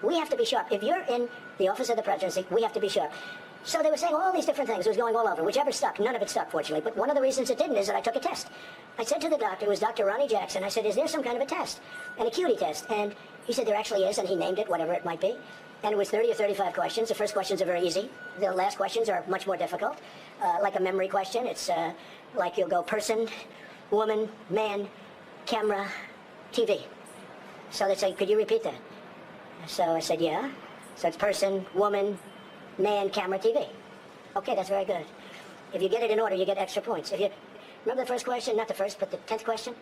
we have to be sharp. If you're in the office of the presidency, we have to be sharp. So they were saying all these different things. It was going all over. Whichever stuck. None of it stuck, fortunately. But one of the reasons it didn't is that I took a test. I said to the doctor, it was Dr. Ronnie Jackson, I said, is there some kind of a test? An acuity test. And he said, there actually is, and he named it, whatever it might be. And it was 30 or 35 questions. The first questions are very easy. The last questions are much more difficult. Like a memory question. It's like you'll go person, woman, man, camera, TV. So they say, could you repeat that? So I said, yeah. So it's person, woman, man, camera, TV. Okay, that's very good. If you get it in order, you get extra points. If you remember the first question, not the first, but the 10th question?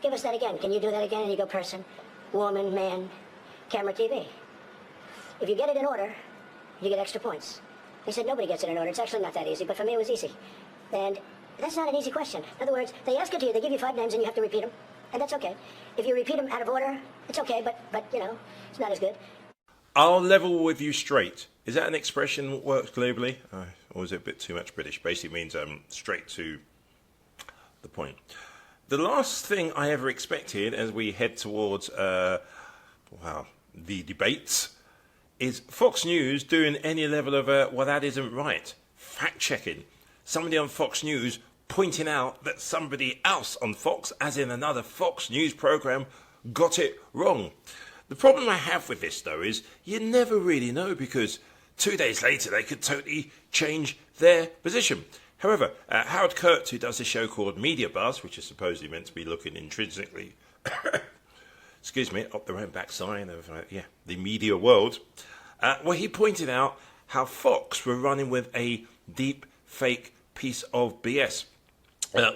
Give us that again. Can you do that again? And you go person, woman, man, camera, TV. If you get it in order, you get extra points. He said, nobody gets it in order. It's actually not that easy, but for me it was easy. And that's not an easy question. In other words, they ask it to you, they give you 5 names and you have to repeat them, and that's okay. If you repeat them out of order, it's okay, but you know, it's not as good. I'll level with you straight. Is that an expression that works globally? Or is it a bit too much British? Basically means straight to the point. The last thing I ever expected as we head towards the debates is Fox News doing any level of, well, that isn't right. Fact-checking. Somebody on Fox News pointing out that somebody else on Fox, as in another Fox News program, got it wrong. The problem I have with this, though, is you never really know, because 2 days later they could totally change their position. However, Howard Kurtz, who does a show called Media Buzz, which is supposedly meant to be looking intrinsically, excuse me, up their own backside of the media world, well, he pointed out how Fox were running with a deep fake piece of BS.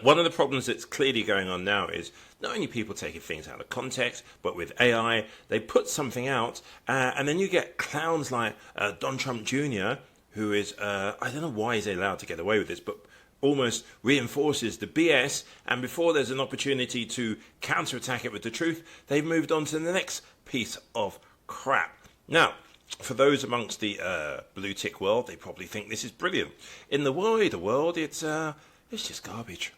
One of the problems that's clearly going on now is not only people taking things out of context, but with AI, they put something out, and then you get clowns like Don Trump Jr., who is, I don't know why he's allowed to get away with this, but almost reinforces the BS, and before there's an opportunity to counterattack it with the truth, they've moved on to the next piece of crap. Now, for those amongst the blue tick world, they probably think this is brilliant. In the wider world, it's just garbage.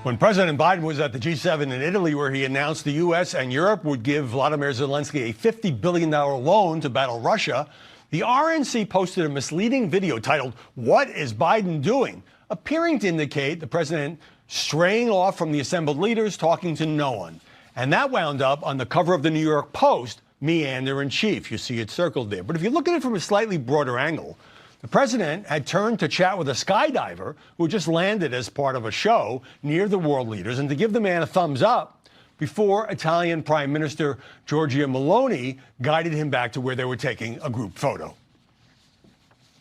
When President Biden was at the G7 in Italy, where he announced the U.S. and Europe would give Vladimir Zelensky a $50 billion loan to battle Russia, the RNC posted a misleading video titled, "What is Biden Doing?" appearing to indicate the president straying off from the assembled leaders, talking to no one. And that wound up on the cover of the New York Post, meander in chief. You see it circled there. But if you look at it from a slightly broader angle, the president had turned to chat with a skydiver who just landed as part of a show near the world leaders, and to give the man a thumbs up before Italian Prime Minister Giorgia Meloni guided him back to where they were taking a group photo.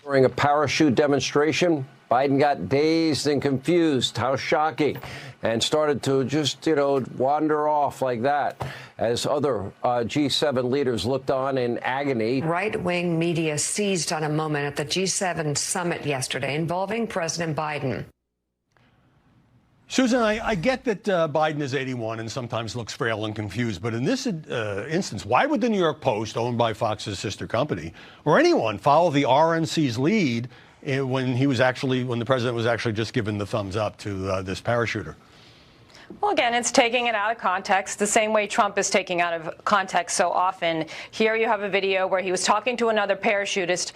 During a parachute demonstration, Biden got dazed and confused. How shocking. And started to just, wander off like that as other G7 leaders looked on in agony. Right-wing media seized on a moment at the G7 summit yesterday involving President Biden. Susan, I get that Biden is 81 and sometimes looks frail and confused, but in this instance, why would the New York Post, owned by Fox's sister company, or anyone follow the RNC's lead when the president was actually just given the thumbs up to this parachuter? Well, again, it's taking it out of context, the same way Trump is taking out of context so often. Here you have a video where he was talking to another parachutist.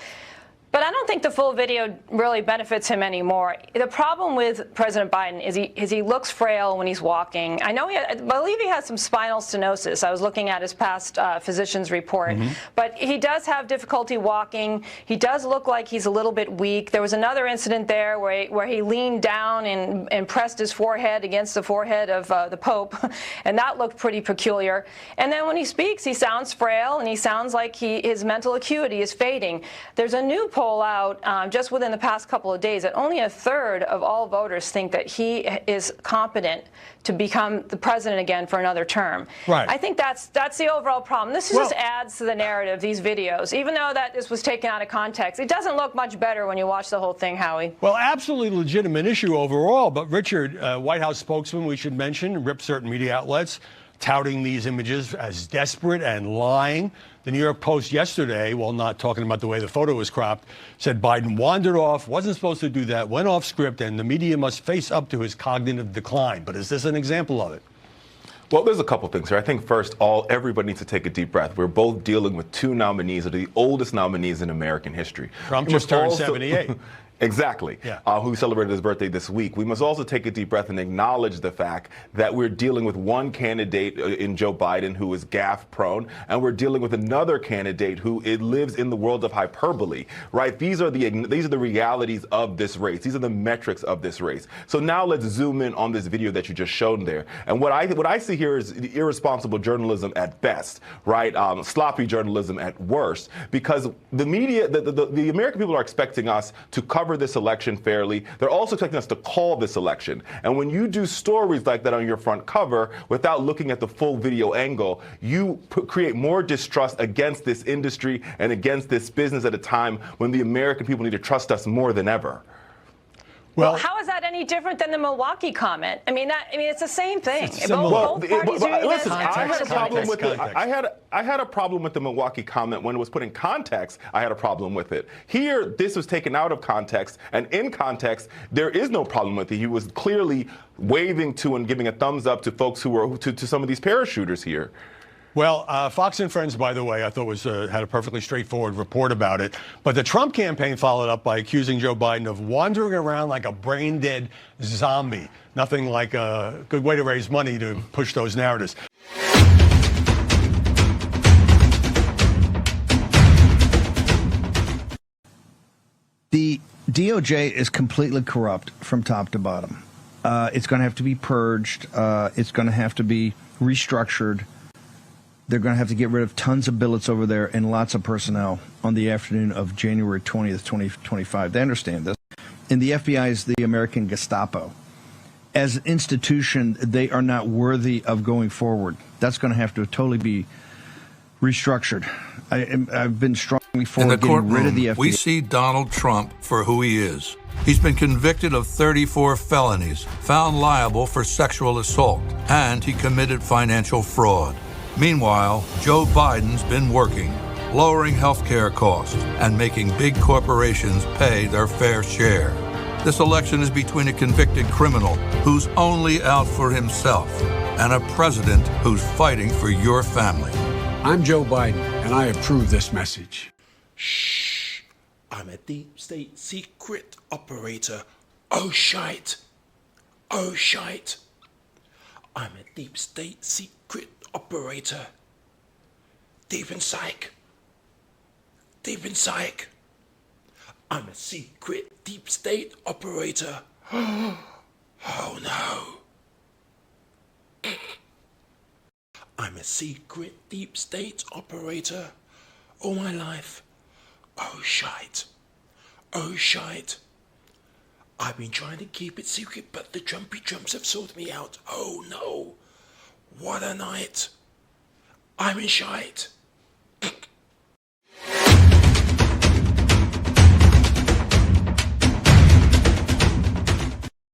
But I don't think the full video really benefits him anymore. The problem with President Biden is he looks frail when he's walking. I believe he has some spinal stenosis. I was looking at his past physician's report. But he does have difficulty walking. He does look like he's a little bit weak. There was another incident there where he leaned down and pressed his forehead against the forehead of the Pope, and that looked pretty peculiar. And then when he speaks, he sounds frail, and he sounds like his mental acuity is fading. There's a new poll out just within the past couple of days that only a third of all voters think that he is competent to become the president again for another term. Right. I think that's the overall problem. This just adds to the narrative, these videos. Even though that this was taken out of context, it doesn't look much better when you watch the whole thing, Howie. Well, absolutely legitimate issue overall. But Richard, White House spokesman, we should mention, ripped certain media outlets, touting these images as desperate and lying. The New York Post yesterday, while not talking about the way the photo was cropped, said Biden wandered off, wasn't supposed to do that, went off script, and the media must face up to his cognitive decline. But is this an example of it? Well, there's a couple things here. I think first, everybody needs to take a deep breath. We're both dealing with two nominees that are the oldest nominees in American history. Trump just turned 78. Exactly. Yeah. Who celebrated his birthday this week. We must also take a deep breath and acknowledge the fact that we're dealing with one candidate in Joe Biden who is gaffe prone, and we're dealing with another candidate who lives in the world of hyperbole, right? These are the realities of this race. These are the metrics of this race. So now let's zoom in on this video that you just showed there. And what I see here is irresponsible journalism at best, right? Sloppy journalism at worst, because the media, the American people are expecting us to cover this election fairly. They're also expecting us to call this election. And when you do stories like that on your front cover without looking at the full video angle, you create more distrust against this industry and against this business at a time when the American people need to trust us more than ever. Well, how is that any different than the Milwaukee comment? I mean, it's the same thing. Both parties are doing this. I had a problem with it. I had a problem with the Milwaukee comment when it was put in context. I had a problem with it. Here, this was taken out of context, and in context, there is no problem with it. He was clearly waving to and giving a thumbs up to folks who were to some of these parachuters here. Well, Fox and Friends, by the way, I thought had a perfectly straightforward report about it. But the Trump campaign followed up by accusing Joe Biden of wandering around like a brain-dead zombie. Nothing like a good way to raise money to push those narratives. The DOJ is completely corrupt from top to bottom. It's going to have to be purged. It's going to have to be restructured. They're going to have to get rid of tons of billets over there and lots of personnel on the afternoon of January 20th, 2025. They understand this. And the FBI is the American Gestapo. As an institution, they are not worthy of going forward. That's going to have to totally be restructured. I've been strongly for getting rid of the FBI. We see Donald Trump for who he is. He's been convicted of 34 felonies, found liable for sexual assault, and he committed financial fraud. Meanwhile, Joe Biden's been working, lowering health care costs and making big corporations pay their fair share. This election is between a convicted criminal who's only out for himself and a president who's fighting for your family. I'm Joe Biden, and I approve this message. Shh. I'm a deep state secret operator. Oh, shite. Oh, shite. I'm a deep state secret operator. Deep in psych. Deep in psych. I'm a secret deep state operator. Oh no. I'm a secret deep state operator. All my life. Oh shite. Oh shite. I've been trying to keep it secret, but the Trumpy Trumps have sorted me out. Oh no. What a night. I'm in shite.